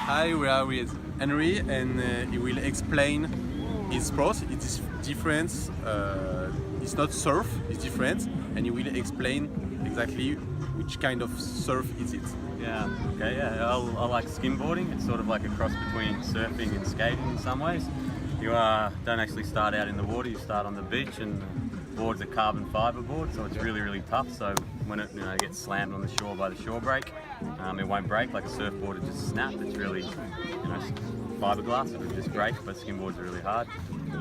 Hi, we are with Henry, and he will explain his sport. It is different. It's not surf. It's different, and he will explain exactly which kind of surf is it. Yeah. Okay. Yeah. I like skimboarding. It's sort of like a cross between surfing and skating in some ways. You don't actually start out in the water. You start on the beach, and the board's a carbon fibre board, so it's really tough. So when it gets slammed on the shore by the shore break, it won't break like a surfboard. It just snaps. It's really fiberglass. It would just break, but skimboards are really hard.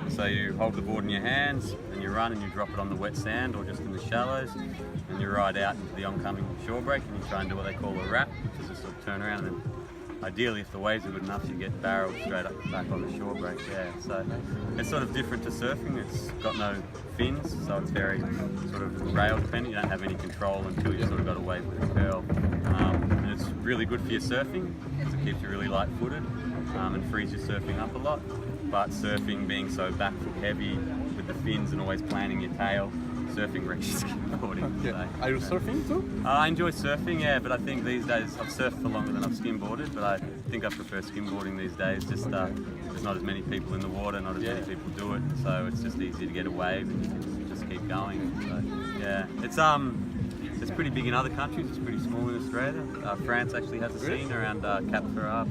So you hold the board in your hands, and you run, and you drop it on the wet sand or just in the shallows, and you ride out into the oncoming shore break, and you try and do what they call a wrap, which is a sort of turn around, and then ideally, if the waves are good enough, you get barreled straight up back on the shore break. Yeah, so it's sort of different to surfing. It's got no fins, so it's very sort of rail dependent. You don't have any control until you sort of got a wave with a curl. And it's really good for your surfing because it keeps you really light-footed and frees your surfing up a lot. But surfing being so back foot heavy with the fins and always planting your tail, surfing wrecks your skimboarding. Okay. So, Are you surfing too? I enjoy surfing, yeah, but I think these days I've surfed for longer than I've skimboarded, but I think I prefer skimboarding these days. Just there's not as many people in the water, not as many people do it, so it's just easier to get a wave and you can just keep going. So yeah, it's pretty big in other countries. It's pretty small in Australia. France actually has a scene around Cap Ferrat,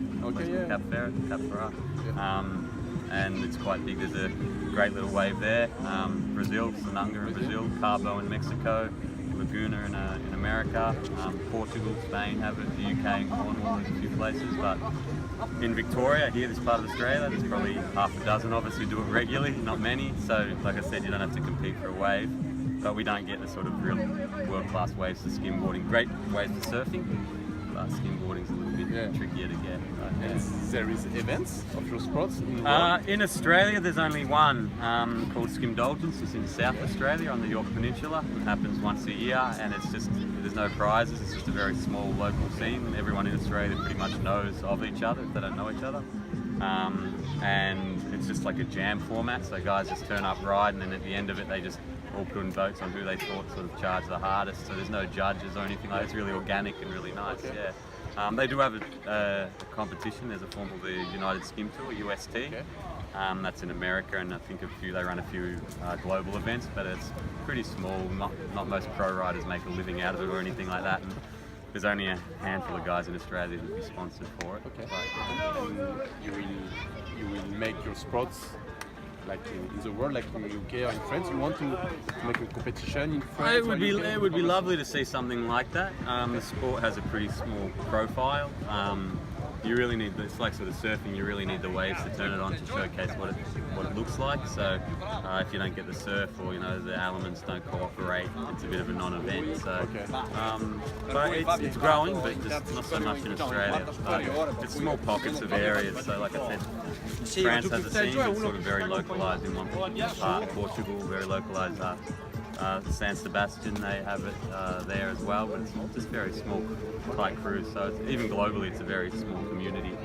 Cap Ferrat. And it's quite big. There's a great little wave there. Brazil, Sananga in Brazil, Cabo in Mexico, Laguna in America, Portugal, Spain have it, the UK and Cornwall, there's a few places. But in Victoria, here, this part of Australia, there's probably half a dozen of us who do it regularly, not many. So, like I said, you don't have to compete for a wave. But we don't get the sort of real world-class waves for skimboarding. Great waves for surfing, but skimboarding's a little bit trickier to get. And there is events of your sports in Australia. There's only one called Skimdulgence. It's in South Australia on the Yorke Peninsula. It happens once a year, and it's just there's no prizes. It's just a very small local scene. Everyone in Australia pretty much knows of each other if they don't know each other. And it's just like a jam format. So guys just turn up, ride, and then at the end of it, they just all put in votes on who they thought sort of charged the hardest. So there's no judges or anything like that. It's really organic and really nice. Okay. Yeah. They do have a competition. There's a form called the United Skim Tour, UST. Okay. That's in America, and I think they run a few global events, but it's pretty small. Not most pro riders make a living out of it or anything like that. And there's only a handful of guys in Australia that would be sponsored for it. Okay. But you will make your sports like in the world, like in the UK or in France. You want to make a competition in France? It would be lovely to see something like that. The sport has a pretty small profile. You really need, it's like sort of surfing, you really need the waves to turn it on to showcase what it looks like. So if you don't get the surf or the elements don't cooperate, it's a bit of a non-event. So, but it's growing, but just not so much in Australia. It's small pockets of areas. So like I said, France has a scene that's sort of very localised in one part. Portugal, very localised. San Sebastian, they have it there as well, but it's just very small, tight crews. So even globally, it's a very small community.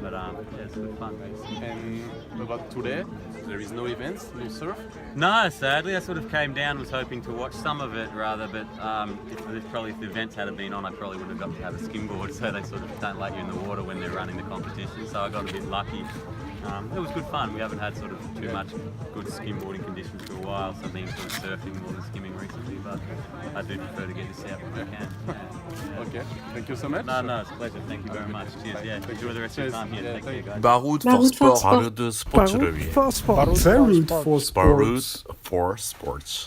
But it's good fun. And about today, there is no events, no surf? No, sadly, I sort of came down, was hoping to watch some of it rather, but if the events had been on, I probably wouldn't have got to have a skimboard, so they sort of don't let you in the water when they're running the competition, so I got a bit lucky. It was good fun. We haven't had sort of too much good skimboarding conditions for a while, so I've been sort of surfing more than skimming recently, but I do prefer to get this out when I can. Yeah. Okay, thank you so much. No, it's a pleasure. Thank you very much. Cheers. Yeah, enjoy the rest of your time here. Take care, guys. Baroud for Sport. Baroud for Sport. Baroud for Sports. Baroud for Sports.